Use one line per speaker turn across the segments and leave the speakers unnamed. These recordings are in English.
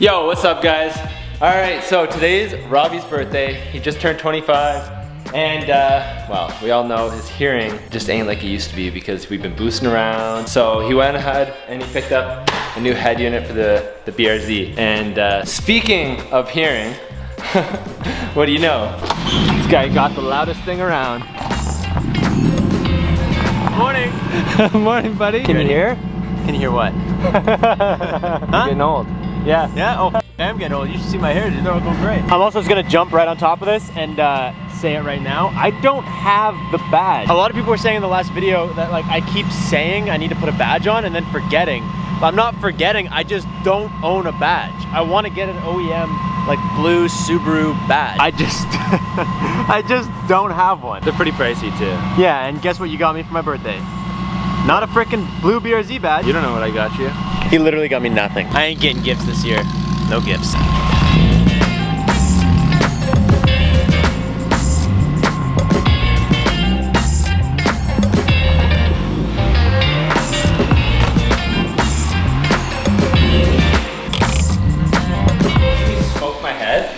Yo, what's up guys? Alright, so today's Robbie's birthday. He just turned 25 and well, we all know his hearing just ain't like it used to be because we've been boosting around. So he went ahead and he picked up a new head unit for the BRZ. And speaking of hearing, what do you know? This guy got the loudest thing around. Morning! Morning, buddy. Can you hear? Can you hear what? Huh? Getting old. Yeah. Yeah? Oh, I'm getting old. You should see my hair. They're all going great. I'm also just gonna jump right on top of this and say it right now. I don't have the badge. A lot of people were saying in the last video that like I keep saying I need to put a badge on and then forgetting. But I'm not forgetting, I just don't own a badge. I want to get an OEM like blue Subaru badge. I just don't have one. They're pretty pricey too. Yeah, and guess what you got me for my birthday? Not a frickin' blue BRZ badge. You don't know what I got you. He literally got me nothing. I ain't getting gifts this year. No gifts.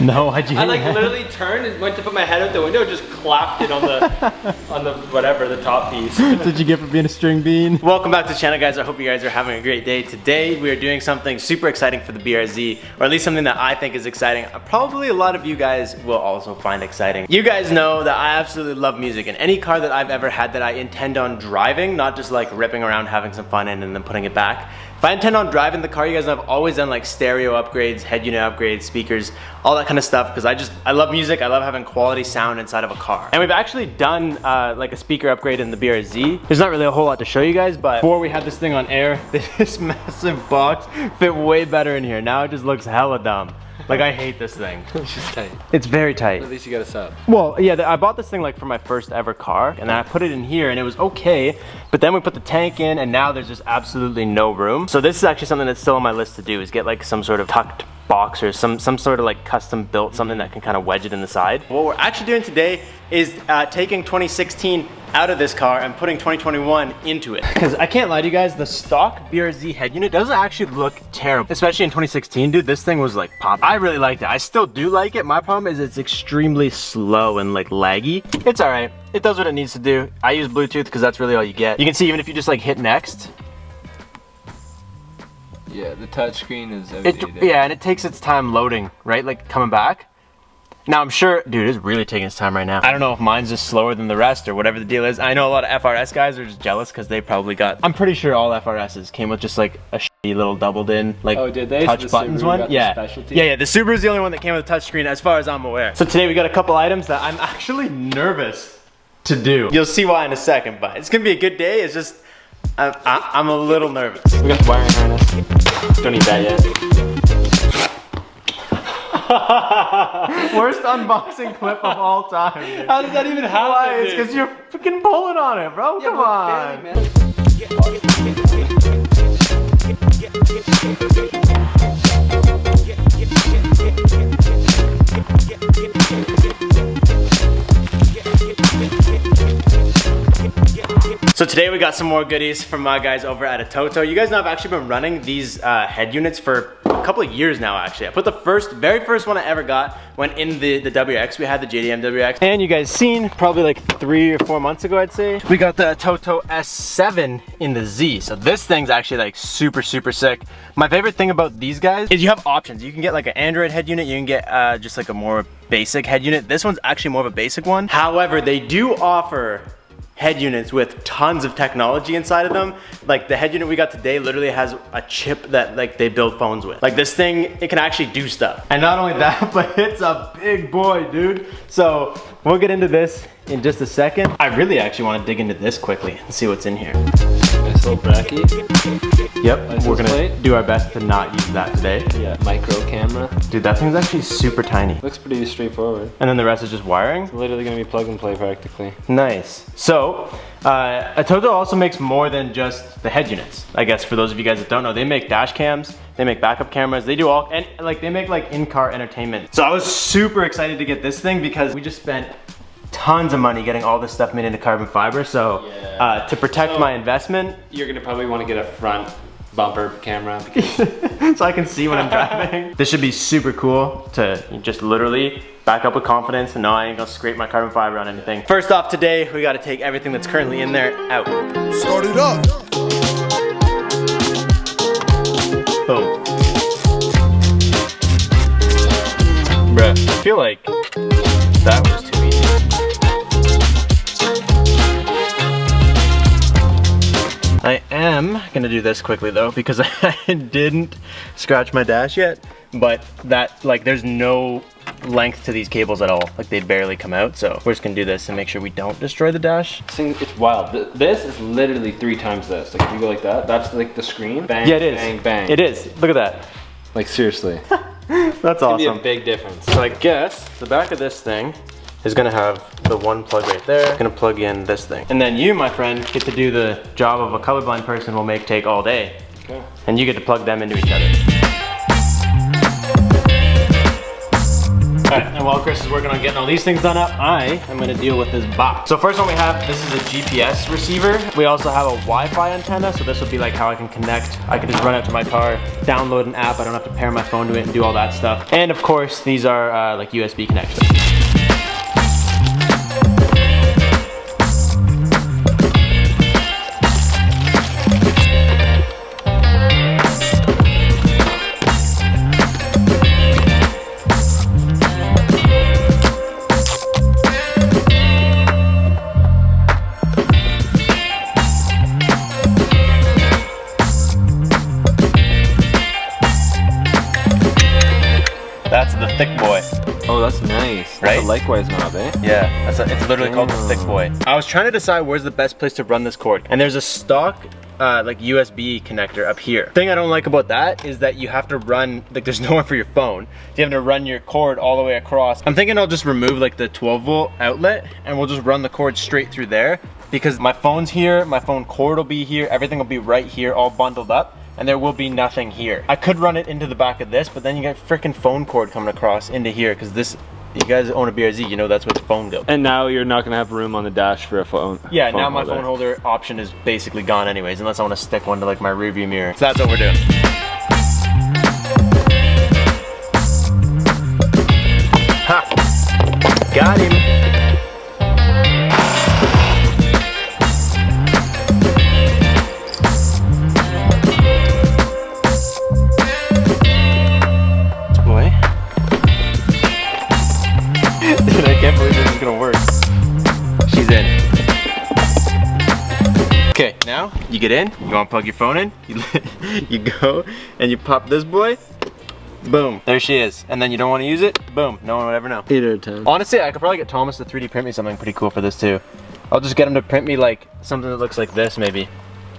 No, I like literally turned and went to put my head out the window, just clapped it on the whatever, the top piece. Did you get for being a string bean? Welcome back to the channel, guys. I hope you guys are having a great day. Today we are doing something super exciting for the BRZ, or at least something that I think is exciting. Probably a lot of you guys will also find exciting. You guys know that I absolutely love music, and any car that I've ever had that I intend on driving, not just like ripping around, having some fun in and then putting it back. If I intend on driving the car, you guys know I've always done like stereo upgrades, head unit upgrades, speakers, all that kind of stuff, because I love music. I love having quality sound inside of a car. And we've actually done like a speaker upgrade in the BRZ. There's not really a whole lot to show you guys, but before we had this thing on air, this massive box fit way better in here. Now it just looks hella dumb. Like, I hate this thing. It's just tight. It's very tight. At least you got a sub. Well, yeah, I bought this thing like for my first ever car, and then I put it in here and it was okay, but then we put the tank in and now there's just absolutely no room. So this is actually something that's still on my list to do, is get like some sort of tucked box or some sort of like custom built something that can kind of wedge it in the side. What we're actually doing today is taking 2016 out of this car and putting 2021 into it. Because I can't lie to you guys, the stock BRZ head unit doesn't actually look terrible. Especially in 2016, dude, this thing was like pop. I really liked it. I still do like it. My problem is it's extremely slow and like laggy. It's all right. It does what it needs to do. I use Bluetooth because that's really all you get. You can see even if you just like hit next.
Yeah, the touchscreen is everything.
Yeah, and it takes its time loading, right? Like coming back. Now I'm sure, dude, it's really taking its time right now. I don't know if mine's just slower than the rest or whatever the deal is. I know a lot of FRS guys are just jealous because they probably got, I'm pretty sure all FRSs came with just like a shitty little doubled in, like,
oh, did they?
touch
So the
buttons
Subaru
one.
got
Yeah.
the specialty?
Yeah, the Subaru's the only one that came with a touch screen as far as I'm aware. So today we got a couple items that I'm actually nervous to do. You'll see why in a second, but it's gonna be a good day. It's just, I'm a little nervous. We got the wiring harness. Don't need that yet. Worst unboxing clip of all time, dude.
How does that even happen?
Why? It's because you're freaking pulling on it, bro. Come on. So today we got some more goodies from my guys over at ATOTO. You guys know I've actually been running these head units for a couple of years now, actually. I put the very first one I ever got when in the WX. We had the JDM WX. And you guys seen, probably like 3 or 4 months ago, I'd say, we got the ATOTO S7 in the Z. So this thing's actually like super, super sick. My favorite thing about these guys is you have options. You can get like an Android head unit. You can get just like a more basic head unit. This one's actually more of a basic one. However, they do offer head units with tons of technology inside of them. Like the head unit we got today literally has a chip that like they build phones with. Like this thing, it can actually do stuff. And not only that, but it's a big boy, dude. So we'll get into this in just a second. I really actually want to dig into this quickly and see what's in here.
Nice little bracket.
Yep, we're gonna do our best to not use that today.
Yeah, micro camera.
Dude, that thing's actually super tiny.
Looks pretty straightforward.
And then the rest is just wiring?
It's literally gonna be plug and play practically.
Nice. So, ATOTO also makes more than just the head units. I guess for those of you guys that don't know, they make dash cams, they make backup cameras, they do all, and like they make like in-car entertainment. So I was super excited to get this thing because we just spent tons of money getting all this stuff made into carbon fiber. So to protect my investment,
you're gonna probably want to get a front bumper camera because
so I can see when I'm driving. This should be super cool to just literally back up with confidence and know I ain't gonna scrape my carbon fiber on anything. First off today, we gotta take everything that's currently in there out.
Start it up.
Boom. Bruh, I feel like that was too easy. I am gonna do this quickly though because I didn't scratch my dash yet, but that, like, there's no length to these cables at all. Like, they barely come out, so we're just gonna do this and make sure we don't destroy the dash.
it's wild. This is literally 3 times this. Like if you go like that, that's like the screen. Bang,
Yeah, it is.
bang, bang.
It is. Look at that.
Like seriously.
That's
It'd be
awesome.
a big difference.
So I guess the back of this thing is gonna have the one plug right there. It's gonna plug in this thing. And then you, my friend, get to do the job of a colorblind person will take all day.
Okay.
And you get to plug them into each other. All right, and while Chris is working on getting all these things done up, I am gonna deal with this box. So first one we have, this is a GPS receiver. We also have a Wi-Fi antenna, so this will be like how I can connect. I can just run out to my car, download an app. I don't have to pair my phone to it and do all that stuff. And of course, these are like USB connections. That's the thick boy.
Oh, that's nice.
Right?
That's a likewise knob, eh?
Yeah, it's literally called the thick boy. I was trying to decide where's the best place to run this cord, and there's a stock like USB connector up here. Thing I don't like about that is that you have to run, like, there's nowhere for your phone. You have to run your cord all the way across. I'm thinking I'll just remove like the 12-volt outlet and we'll just run the cord straight through there, because my phone's here, my phone cord will be here, everything will be right here all bundled up, and there will be nothing here. I could run it into the back of this, but then you got freaking phone cord coming across into here, because this, you guys own a BRZ, you know that's where the phone goes.
And now you're not gonna have room on the dash for a phone.
Yeah, now my phone holder option is basically gone anyways, unless I want to stick one to like my rearview mirror. So that's what we're doing. Ha! Got him. Boy. Dude, I can't believe this is gonna work. She's in. Okay, now you get in, you wanna plug your phone in, you go and you pop this boy, boom, there she is. And then you don't wanna use it, boom, no one would ever know.
8 out of 10.
Honestly, I could probably get Thomas to 3D print me something pretty cool for this too. I'll just get him to print me like something that looks like this maybe.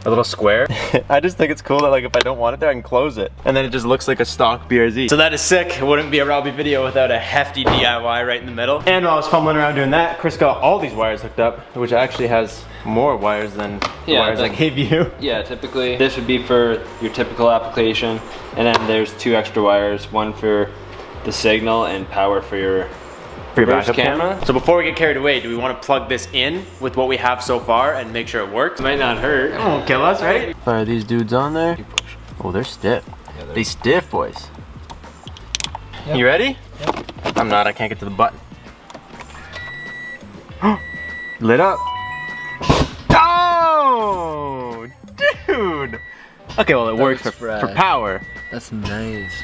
A little square. I just think it's cool that like if I don't want it there, I can close it. And then it just looks like a stock BRZ. So that is sick. It wouldn't be a Robbie video without a hefty DIY right in the middle. And while I was fumbling around doing that, Chris got all these wires hooked up, which actually has more wires than the wires I gave you.
Yeah, typically this would be for your typical application. And then there's 2 extra wires, one for the signal and power for your
backup camera. So before we get carried away, do we want to plug this in with what we have so far and make sure it works?
Might not hurt.
It won't kill us, right? Fire these dudes on there. Oh, they're stiff.
Yeah,
They stiff, boys.
Yep.
You ready?
Yep.
I'm not, I can't get to the button. Lit up. Oh, dude. Okay, well it works for power.
That's nice.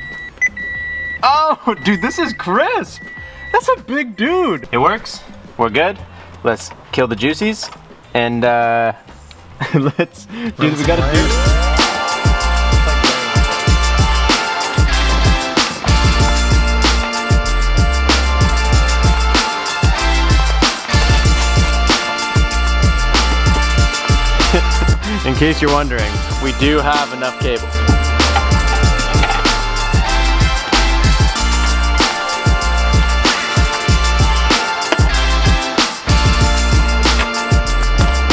Oh, dude, this is crisp. That's a big dude. It works. We're good. Let's kill the juicies and let's do what we gotta do. In case you're wondering, we do have enough cable.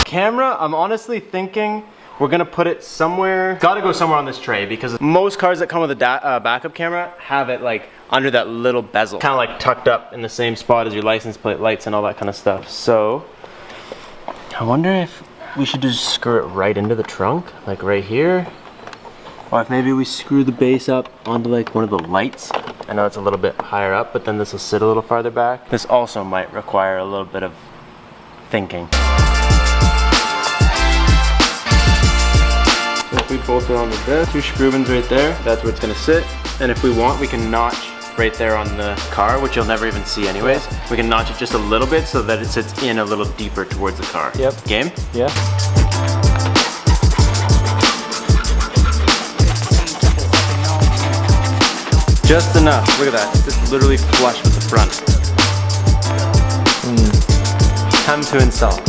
Camera, I'm honestly thinking we're gonna put it somewhere. Gotta go somewhere on this tray because most cars that come with a backup camera have it like under that little bezel, kind of like tucked up in the same spot as your license plate lights and all that kind of stuff. So I wonder if we should just screw it right into the trunk, like right here. Or if maybe we screw the base up onto like one of the lights. I know it's a little bit higher up, but then this will sit a little farther back. This also might require a little bit of thinking. So if we bolt it onto this, 2 screw-ins right there, that's where it's gonna sit. And if we want, we can notch right there on the car, which you'll never even see anyways. We can notch it just a little bit so that it sits in a little deeper towards the car.
Yep.
Game?
Yeah.
Just enough. Look at that. It's literally flush with the front. Time to install.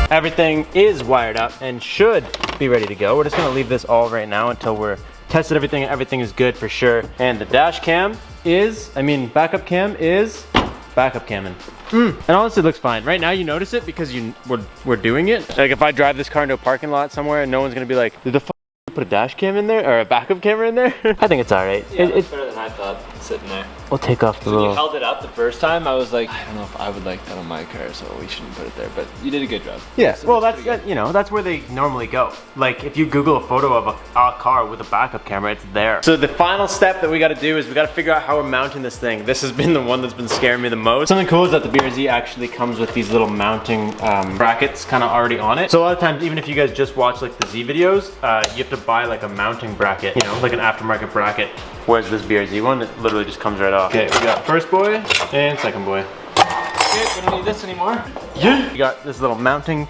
Everything is wired up and should be ready to go. We're just gonna leave this all right now until we're tested everything. Everything is good for sure. And the dash cam is, backup cam is backup camming. And honestly, it looks fine. Right now you notice it because we're doing it. Like if I drive this car into a parking lot somewhere and no one's gonna be like, did the f put a dash cam in there or a backup camera in there? I think it's all right.
Yeah, it's better than I thought, sitting there.
We'll take off the
When
little...
you held it up the first time, I was like, I don't know if I would like that on my car, so we shouldn't put it there. But you did a good job.
Yeah, so well, that's you know, that's where they normally go. Like if you Google a photo of a car with a backup camera, it's there. So the final step that we got to do is we got to figure out how we're mounting this thing. This has been the one that's been scaring me the most. Something cool is that the BRZ actually comes with these little mounting brackets kind of already on it. So a lot of times, even if you guys just watch like the Z videos, you have to buy like a mounting bracket, you know, like an aftermarket bracket. Whereas this BRZ one, it literally just comes right off. Okay, we got first boy and second boy.
Okay, we don't need this anymore.
Yeah. You got this little mounting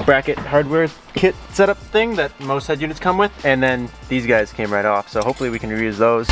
bracket hardware kit setup thing that most head units come with, and then these guys came right off, so hopefully we can reuse those.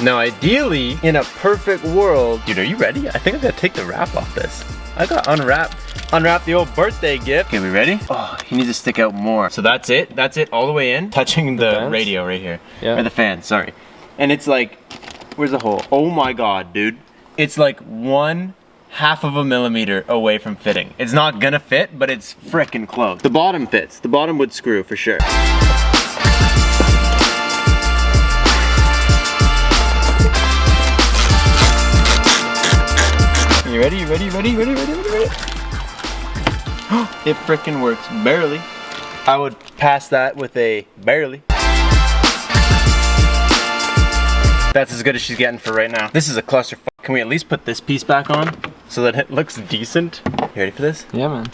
Now ideally, in a perfect world, dude, are you ready? I think I gotta take the wrap off this. I gotta unwrap the old birthday gift. Okay, we ready? Oh, he needs to stick out more. So that's it all the way in, touching the radio right here. Yeah. Or the fan, sorry. And it's like, where's the hole? Oh my God, dude. It's like 1/2 of a millimeter away from fitting. It's not gonna fit, but it's frickin' close. The bottom fits, the bottom would screw for sure. You ready? You ready? Ready? Ready? Ready? Ready? Ready? It frickin' works. Barely. I would pass that with a barely. That's as good as she's getting for right now. This is a clusterfuck. Can we at least put this piece back on so that it looks decent? You ready for this?
Yeah, man.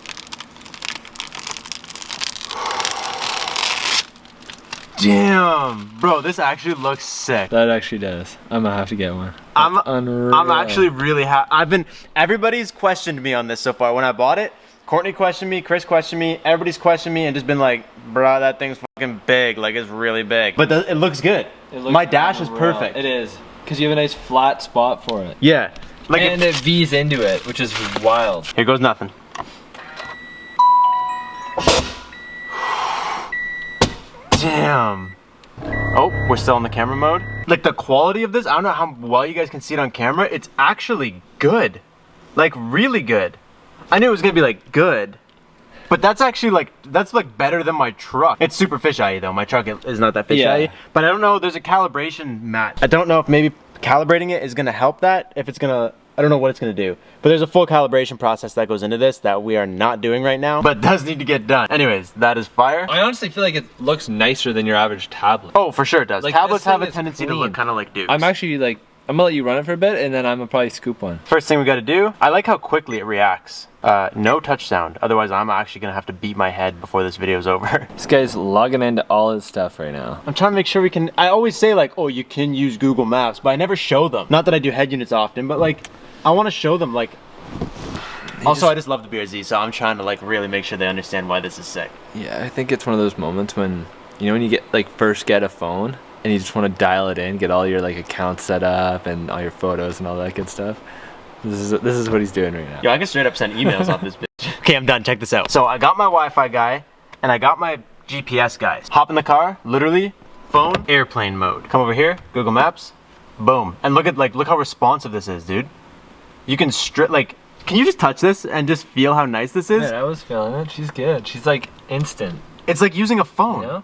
Damn, bro, this actually looks sick.
That actually does. I'm gonna have to get one.
I'm actually really happy. Everybody's questioned me on this so far. When I bought it, Courtney questioned me, Chris questioned me, everybody's questioned me and just been like, bruh, that thing's fucking big, like it's really big. But it looks good. My dash is perfect.
It is, because you have a nice flat spot for it.
Yeah. Like
and it V's into it, which is wild.
Here goes nothing. Damn. Oh, we're still in the camera mode. Like the quality of this, I don't know how well you guys can see it on camera. It's actually good. Like really good. I knew it was gonna be like good, but that's actually like, that's like better than my truck. It's super fisheye though. My truck is not that fisheye, yeah. But I don't know, there's a calibration mat. I don't know if maybe calibrating it is gonna help that. If it's gonna, I don't know what it's gonna do. But there's a full calibration process that goes into this that we are not doing right now, but does need to get done. Anyways, that is fire.
I honestly feel like it looks nicer than your average tablet.
Oh, for sure it does. Like, tablets have a tendency to look kind of like dukes.
I'm actually like, I'm gonna let you run it for a bit and then I'm gonna probably scoop one.
First thing we gotta do, I like how quickly it reacts. No touch sound, otherwise I'm actually gonna have to beat my head before this video is over.
This guy's logging into all his stuff right now.
I'm trying to make sure we can, I always say like, oh, you can use Google Maps, but I never show them. Not that I do head units often, but like, I wanna show them like, also, I just love the BRZ, so I'm trying to like really make sure they understand why this is sick.
Yeah, I think it's one of those moments when, you know, when you get like first get a phone
and you just want to dial it in, get all your like accounts set up and all your photos and all that good stuff. This is what he's doing right now. Yo, I can straight up send emails off this bitch. Okay, I'm done. Check this out. So I got my Wi-Fi guy and I got my GPS guys. Hop in the car, literally, phone, airplane mode. Come over here, Google Maps, boom. And look how responsive this is, dude. You can can you just touch this and just feel how nice this is?
Yeah, I was feeling it. She's good. She's like instant.
It's like using a phone.
Yeah.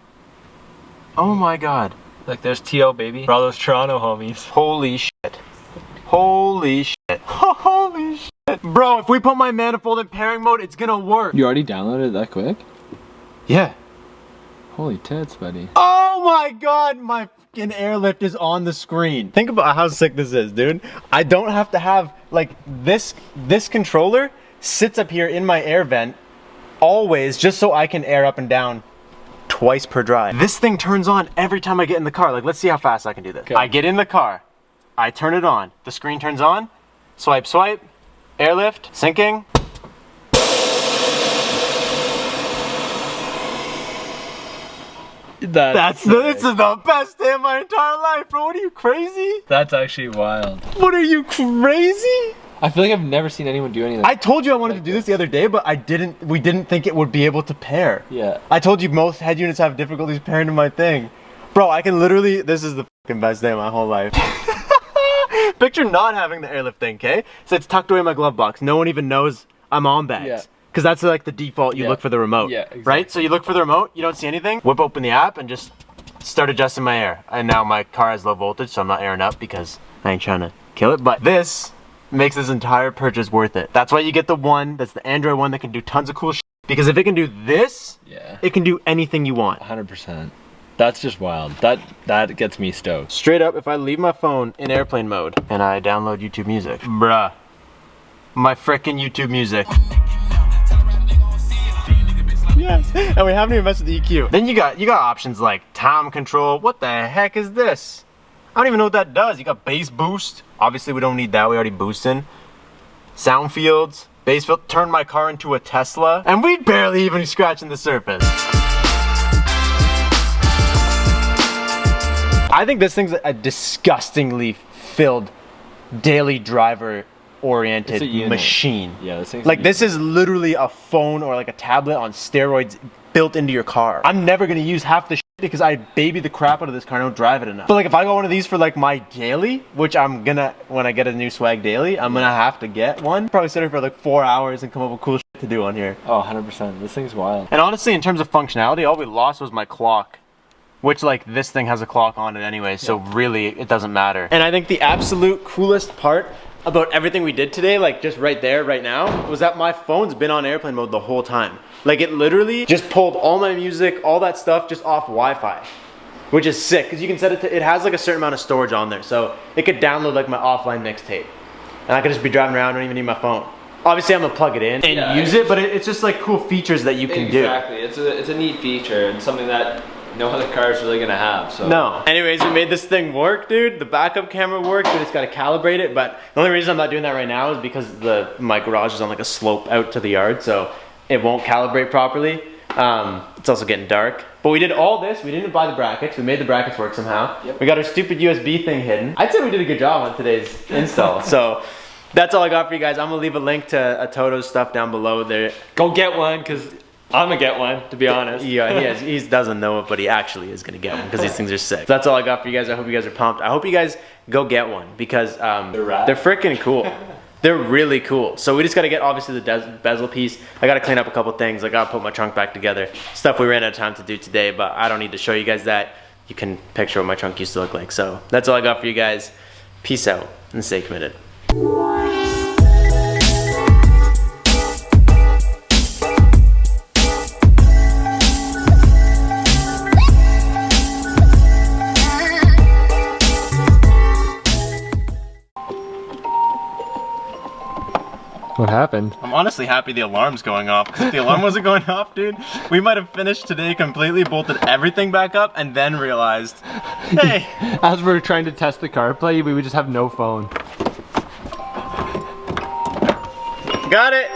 Oh my God.
Like there's T.O. baby. For all those Toronto homies.
Holy shit. Holy shit. Holy shit. Bro, if we put my manifold in pairing mode, it's gonna work.
You already downloaded it that quick?
Yeah.
Holy tits, buddy.
Oh my God, my fucking airlift is on the screen. Think about how sick this is, dude. I don't have to have, like, this controller sits up here in my air vent always just so I can air up and down twice per drive. This thing turns on every time I get in the car. Like, let's see how fast I can do this. Okay. I get in the car, I turn it on, the screen turns on, swipe, swipe, airlift, syncing. This is the best day of my entire life, bro. What are you, crazy?
That's actually wild.
What, are you crazy?
I feel like I've never seen anyone do anything.
I told you I wanted to do this the other day, but we didn't think it would be able to pair.
Yeah.
I told you most head units have difficulties pairing to my thing. Bro, I can literally, this is the fucking best day of my whole life. Picture not having the airlift thing, okay? So it's tucked away in my glove box. No one even knows I'm on bags. Yeah. Because that's like the default, you look for the remote.
Yeah, exactly.
Right? So you look for the remote, you don't see anything, whip open the app and just start adjusting my air. And now my car has low voltage, so I'm not airing up because I ain't trying to kill it. But this makes this entire purchase worth it. That's why you get the one, that's the Android one that can do tons of cool shit. Because if it can do this, it can do anything you want.
100%. That's just wild. That gets me stoked.
Straight up, if I leave my phone in airplane mode and I download YouTube music, bruh, my frickin' YouTube music. Yes, and we haven't even messed with the EQ. Then you got options like time control. What the heck is this? I don't even know what that does. You got bass boost. Obviously we don't need that, we already boosting. Sound fields, bass field, turn my car into a Tesla. And we barely even scratching the surface. I think this thing's a disgustingly filled daily driver oriented machine.
Yeah, this thing's
like this is literally a phone or like a tablet on steroids built into your car. I'm never gonna use half the shit because I baby the crap out of this car and I don't drive it enough. But like if I got one of these for like my daily, which I'm gonna, when I get a new swag daily, I'm gonna have to get one. Probably sit here for like 4 hours and come up with cool shit to do on here.
Oh, 100%. This thing's wild.
And honestly, in terms of functionality, all we lost was my clock. Which, like, this thing has a clock on it anyway, so really, it doesn't matter. And I think the absolute coolest part about everything we did today, like, just right there, right now, was that my phone's been on airplane mode the whole time. Like, it literally just pulled all my music, all that stuff, just off Wi-Fi. Which is sick, because you can set it to, it has, like, a certain amount of storage on there, so it could download, like, my offline mixtape. And I could just be driving around, don't even need my phone. Obviously, I'm gonna plug it in and use it, but it's just, like, cool features that you can do.
Exactly, it's a neat feature, and something that no other car is really gonna have, so.
No. Anyways, we made this thing work, dude. The backup camera works, we just gotta calibrate it, but the only reason I'm not doing that right now is because my garage is on like a slope out to the yard, so it won't calibrate properly. It's also getting dark. But we did all this, we didn't buy the brackets, we made the brackets work somehow. Yep. We got our stupid USB thing hidden. I'd say we did a good job on today's install, so. That's all I got for you guys. I'm gonna leave a link to ATOTO's stuff down below there.
Go get one, because I'm gonna get one, to be honest.
Yeah, he doesn't know it, but he actually is gonna get one because these things are sick. So that's all I got for you guys. I hope you guys are pumped. I hope you guys go get one because they're freaking cool. They're really cool. So we just gotta get obviously the bezel piece. I gotta clean up a couple things. I gotta put my trunk back together. Stuff we ran out of time to do today, but I don't need to show you guys that. You can picture what my trunk used to look like. So that's all I got for you guys. Peace out and stay committed.
What happened?
I'm honestly happy the alarm's going off. If the alarm wasn't going off, dude, we might have finished today completely, bolted everything back up, and then realized, hey.
As we're trying to test the CarPlay, we would just have no phone.
Got it.